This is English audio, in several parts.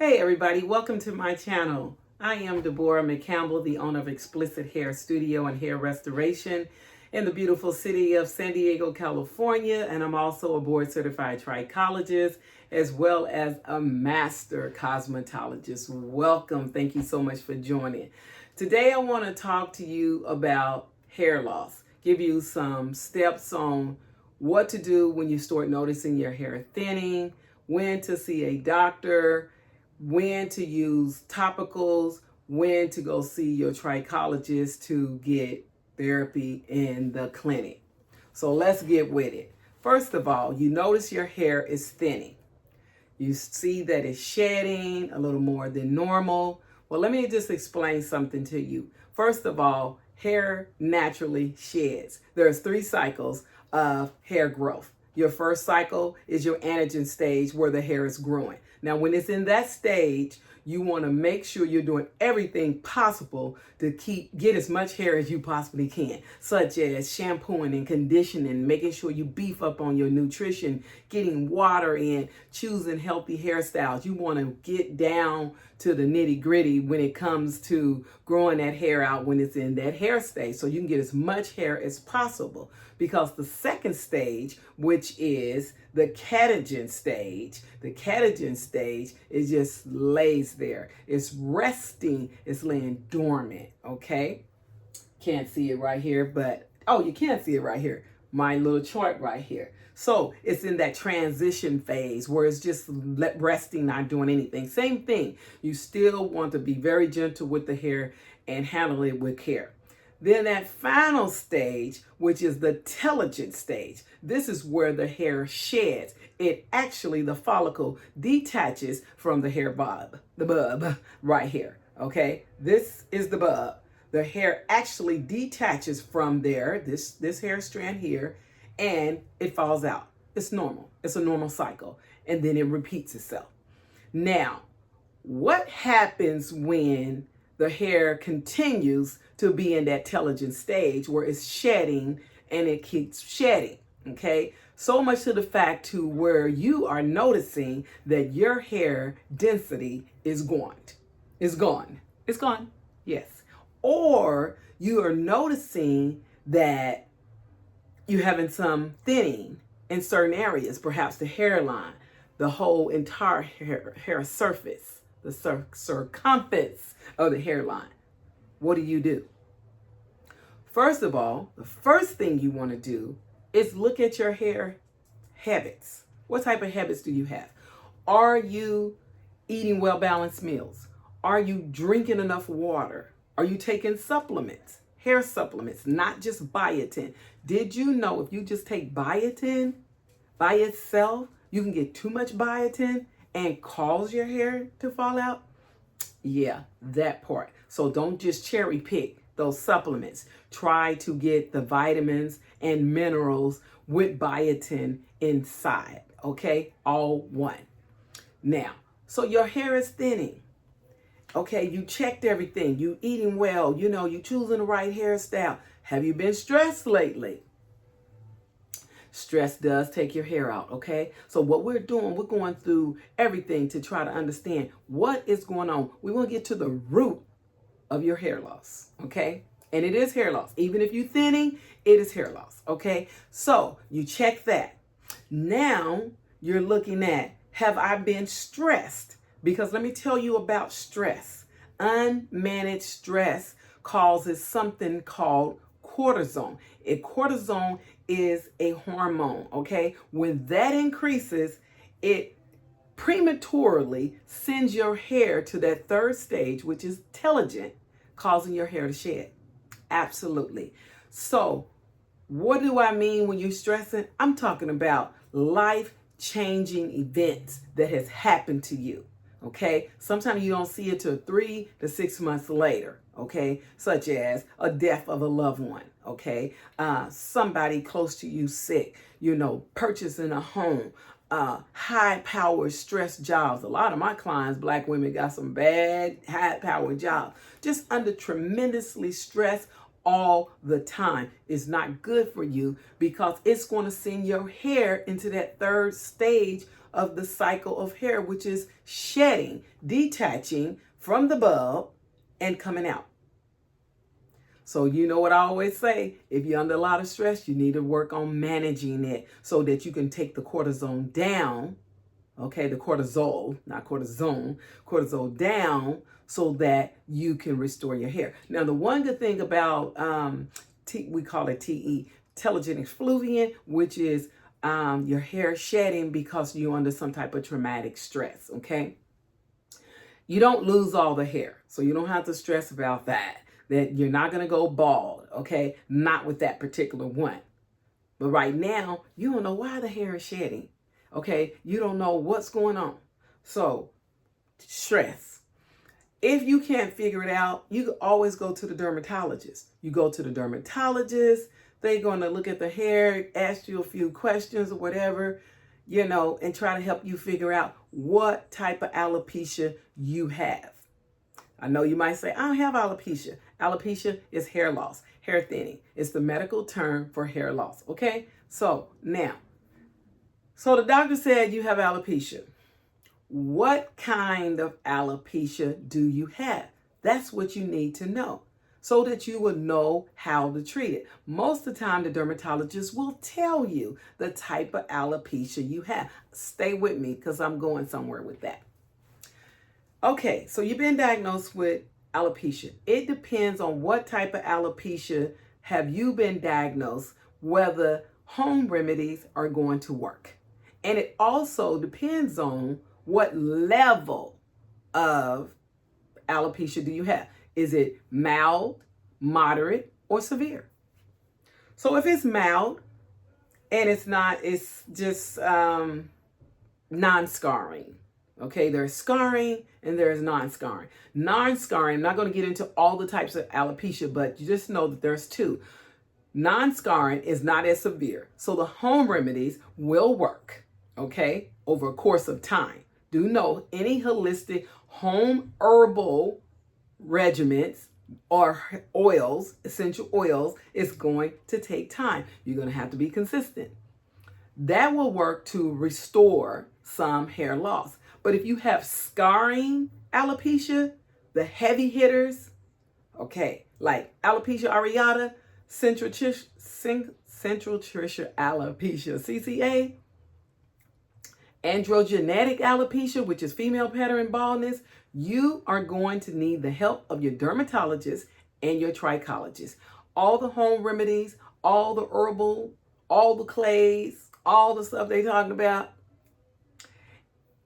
Hey everybody, welcome to my channel. I am Deborah McCampbell, the owner of Explicit Hair Studio and Hair Restoration in the beautiful city of San Diego, California, and I'm also a board certified trichologist as well as a master cosmetologist. Welcome. Thank you so much for joining. Today I want to talk to you about hair loss, give you some steps on what to do when you start noticing your hair thinning, when to see a doctor, when to use topicals, when to go see your trichologist to get therapy in the clinic. So let's get with it. First of all, you notice your hair is thinning. You see that it's shedding a little more than normal. Well, let me just explain something to you. First of all, hair naturally sheds. There's 3 cycles of hair growth. Your first cycle is your anagen stage where the hair is growing. Now, when it's in that stage, you want to make sure you're doing everything possible to get as much hair as you possibly can, such as shampooing and conditioning, making sure you beef up on your nutrition, getting water in, choosing healthy hairstyles. You want to get down to the nitty gritty when it comes to growing that hair out when it's in that hair stage, so you can get as much hair as possible. Because the second stage, which is the catagen stage is just lays there. It's resting, it's laying dormant, okay? Can't see it right here, but, oh, you can see it right here. My little chart right here. So it's in that transition phase where it's just resting, not doing anything. Same thing. You still want to be very gentle with the hair and handle it with care. Then that final stage, which is the telogen stage, this is where the hair sheds. It actually, the follicle detaches from the hair bulb, the bulb right here, okay? This is the bulb. The hair actually detaches from there, this hair strand here, and it falls out. It's normal. It's a normal cycle. And then it repeats itself. Now, what happens when the hair continues to be in that telogen stage where it's shedding and it keeps shedding, okay? So much to the fact to where you are noticing that your hair density is gone. It's gone. It's gone, yes. Or you are noticing that you're having some thinning in certain areas, perhaps the hairline, the whole entire hair surface, the circumference of the hairline. What do? First of all, the first thing you want to do is look at your hair habits. What type of habits do you have? Are you eating well-balanced meals? Are you drinking enough water? Are you taking supplements, hair supplements, not just biotin? Did you know if you just take biotin by itself, you can get too much biotin and cause your hair to fall out? Yeah, that part. So don't just cherry pick those supplements. Try to get the vitamins and minerals with biotin inside, okay? All one. Now, so your hair is thinning. Okay, you checked everything. You eating well. You know, you choosing the right hairstyle. Have you been stressed lately? Stress does take your hair out, okay? So what we're doing, we're going through everything to try to understand what is going on. We want to get to the root of your hair loss, okay? And it is hair loss. Even if you're thinning, it is hair loss, okay? So you check that. Now you're looking at, have I been stressed? Because let me tell you about stress. Unmanaged stress causes something called cortisone. Cortisone is a hormone, okay? When that increases, it prematurely sends your hair to that third stage, which is telogen, causing your hair to shed. Absolutely. So what do I mean when you're stressing? I'm talking about life-changing events that has happened to you. Okay, sometimes you don't see it till 3 to 6 months later, okay, such as a death of a loved one, okay, somebody close to you sick, you know, purchasing a home, high-powered stress jobs. A lot of my clients, black women, got some bad high-powered jobs, just under tremendously stress all the time. Is not good for you because it's going to send your hair into that third stage of the cycle of hair, which is shedding, detaching from the bulb and coming out. So you know what I always say, if you're under a lot of stress, you need to work on managing it so that you can take the cortisone down, okay, the cortisol, not cortisone, cortisol down so that you can restore your hair. Now, the one good thing about, we call it TE, telogen effluvium, which is your hair shedding because you're under some type of traumatic stress, okay? You don't lose all the hair, so you don't have to stress about that you're not going to go bald, okay? Not with that particular one. But right now, you don't know why the hair is shedding, okay? You don't know what's going on. So, stress. If you can't figure it out, you can always go to the dermatologist. You go to the dermatologist, they're going to look at the hair, ask you a few questions or whatever, and try to help you figure out what type of alopecia you have. I know you might say, I don't have alopecia. Alopecia is hair loss, hair thinning. It's the medical term for hair loss, okay? So the doctor said you have alopecia. What kind of alopecia do you have? That's what you need to know so that you will know how to treat it. Most of the time, the dermatologist will tell you the type of alopecia you have. Stay with me because I'm going somewhere with that. Okay, so you've been diagnosed with alopecia. It depends on what type of alopecia have you been diagnosed, whether home remedies are going to work. And it also depends on what level of alopecia do you have. Is it mild, moderate, or severe? So if it's mild and it's just non-scarring. Okay, there's scarring and there's non-scarring. Non-scarring, I'm not going to get into all the types of alopecia, but you just know that there's two. Non-scarring is not as severe. So the home remedies will work, okay, over a course of time. Do know any holistic home herbal regimens or oils, essential oils, is going to take time. You're going to have to be consistent. That will work to restore some hair loss. But if you have scarring alopecia, the heavy hitters, okay, like alopecia areata, central tissue alopecia, CCA, androgenetic alopecia, which is female pattern baldness, you are going to need the help of your dermatologist and your trichologist. All the home remedies, all the herbal, all the clays, all the stuff they're talking about,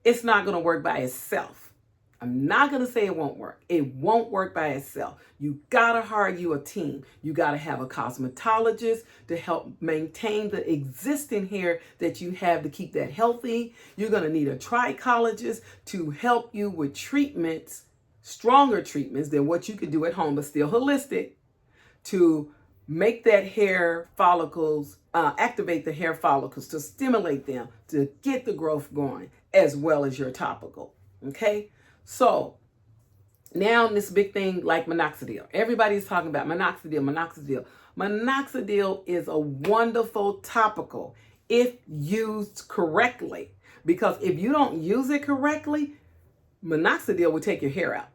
it's not going to work by itself. I'm not going to say it won't work. It won't work by itself. You got to hire you a team. You got to have a cosmetologist to help maintain the existing hair that you have to keep that healthy. You're going to need a trichologist to help you with treatments, stronger treatments than what you could do at home, but still holistic, to make that hair follicles, activate the hair follicles, to stimulate them, to get the growth going, as well as your topical, okay? So now this big thing like minoxidil. Everybody's talking about minoxidil. Minoxidil is a wonderful topical if used correctly, because if you don't use it correctly, minoxidil will take your hair out.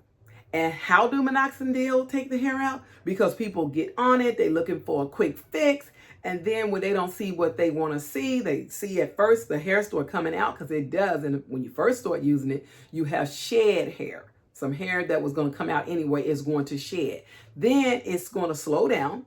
And how do minoxidil take the hair out? Because people get on it, they're looking for a quick fix, and then when they don't see what they want to see, they see at first the hair start coming out, because it does. And when you first start using it, you have shed hair. Some hair that was going to come out anyway is going to shed. Then it's going to slow down,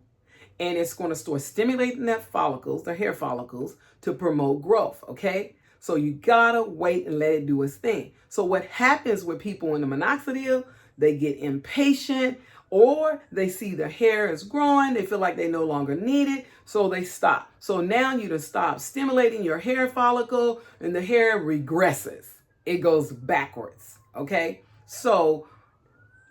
and it's going to start stimulating that follicles, the hair follicles, to promote growth, okay? So you gotta wait and let it do its thing. So what happens with people in the minoxidil, they get impatient, or they see the hair is growing, they feel like they no longer need it, so they stop. So now you just stop stimulating your hair follicle, and the hair regresses. It goes backwards, okay? So,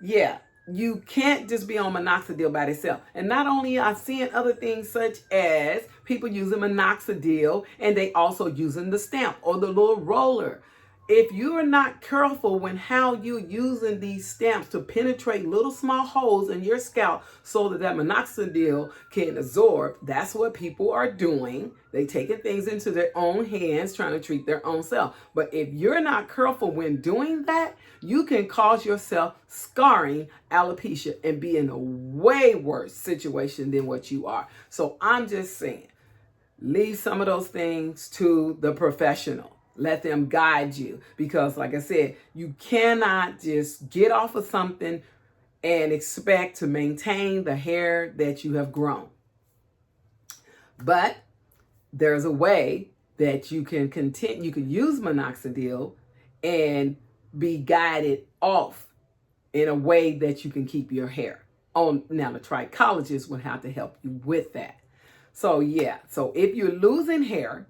yeah, you can't just be on minoxidil by itself. And not only are seeing other things such as people using minoxidil, and they also using the stamp or the little roller. if you are not careful when how you're using these stamps to penetrate little small holes in your scalp so that minoxidil can absorb, that's what people are doing. They taking things into their own hands, trying to treat their own self. But if you're not careful when doing that, you can cause yourself scarring alopecia and be in a way worse situation than what you are. So I'm just saying, leave some of those things to the professional. Let them guide you, because like I said, you cannot just get off of something and expect to maintain the hair that you have grown. But there's a way that you can continue. You can use minoxidil and be guided off in a way that you can keep your hair on. Now, the trichologist would have to help you with that. So yeah, so if you're losing hair,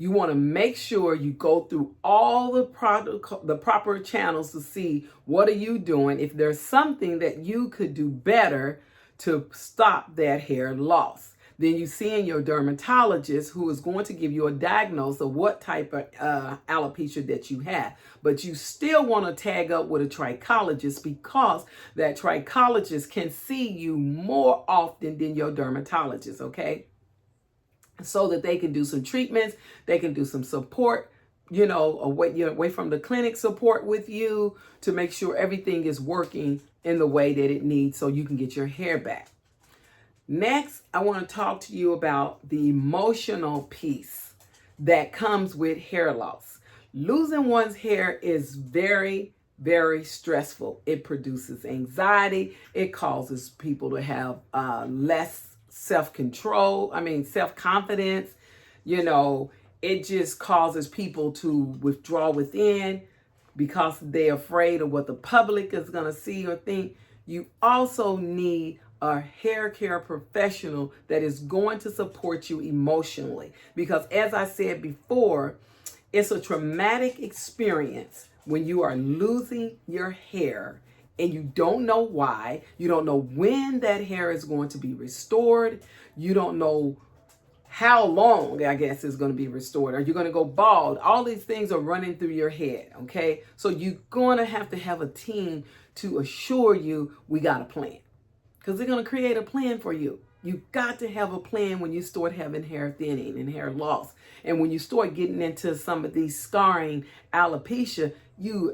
you want to make sure you go through all the proper channels to see what are you doing. If there's something that you could do better to stop that hair loss, then you see in your dermatologist, who is going to give you a diagnosis of what type of alopecia that you have. But you still want to tag up with a trichologist, because that trichologist can see you more often than your dermatologist, okay? So that they can do some treatments, they can do some support, away from the clinic support with you to make sure everything is working in the way that it needs so you can get your hair back. Next, I want to talk to you about the emotional piece that comes with hair loss. Losing one's hair is very, very stressful. It produces anxiety. It causes people to have less self-confidence. It just causes people to withdraw within because they're afraid of what the public is going to see or think. You also need a hair care professional that is going to support you emotionally, because as I said before, it's a traumatic experience when you are losing your hair and you don't know why. You don't know when that hair is going to be restored. You don't know how long, I guess, is going to be restored. Are you going to go bald? All these things are running through your head, okay? So you're going to have a team to assure you we got a plan, because they're going to create a plan for you. You got to have a plan when you start having hair thinning and hair loss. And when you start getting into some of these scarring alopecia, you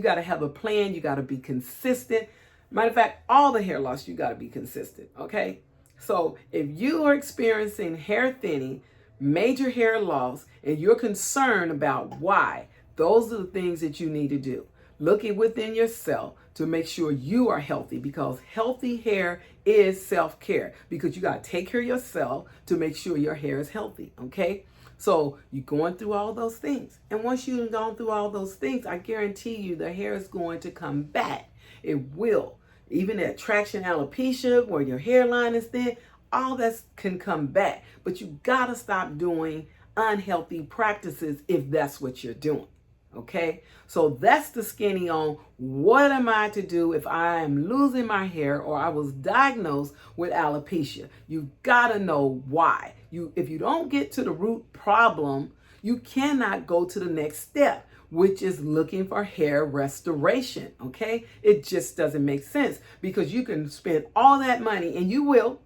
got to have a plan. You got to be consistent. Matter of fact, all the hair loss, you got to be consistent, okay? So if you are experiencing hair thinning, major hair loss, and you're concerned about why, those are the things that you need to do. Looking within yourself to make sure you are healthy, because healthy hair is self-care, because you got to take care of yourself to make sure your hair is healthy, okay? So you're going through all those things. And once you've gone through all those things, I guarantee you the hair is going to come back. It will. Even that traction alopecia where your hairline is thin, all that can come back. But you got to stop doing unhealthy practices if that's what you're doing. Okay, so that's the skinny on what am I to do if I am losing my hair or I was diagnosed with alopecia. You gotta know why. If you don't get to the root problem, you cannot go to the next step, which is looking for hair restoration. Okay, it just doesn't make sense, because you can spend all that money, and you will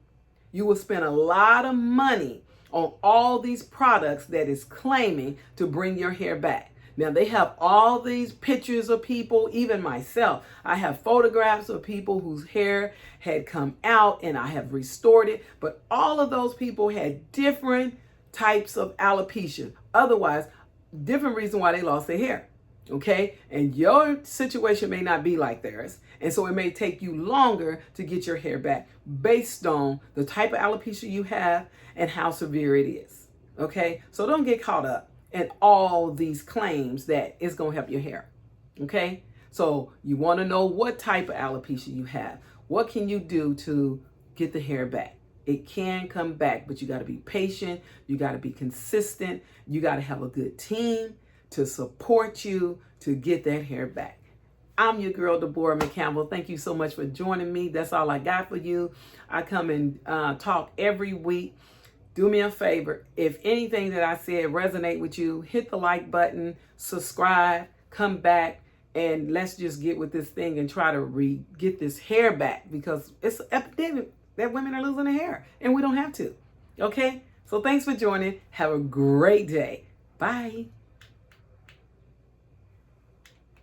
spend a lot of money on all these products that is claiming to bring your hair back. Now, they have all these pictures of people, even myself. I have photographs of people whose hair had come out and I have restored it. But all of those people had different types of alopecia. Otherwise, different reason why they lost their hair. Okay? And your situation may not be like theirs. And so it may take you longer to get your hair back based on the type of alopecia you have and how severe it is. Okay? So don't get caught up and all these claims that it's going to help your hair. Okay? So you want to know what type of alopecia you have. What can you do to get the hair back? It can come back, but you got to be patient. You got to be consistent. You got to have a good team to support you to get that hair back. I'm your girl, Deborah McCampbell. Thank you so much for joining me. That's all I got for you. I come and talk every week. do me a favor. If anything that I said resonate with you, hit the like button, subscribe, come back, and let's just get with this thing and try to get this hair back, because it's an epidemic that women are losing their hair and we don't have to. Okay? So thanks for joining. Have a great day. Bye.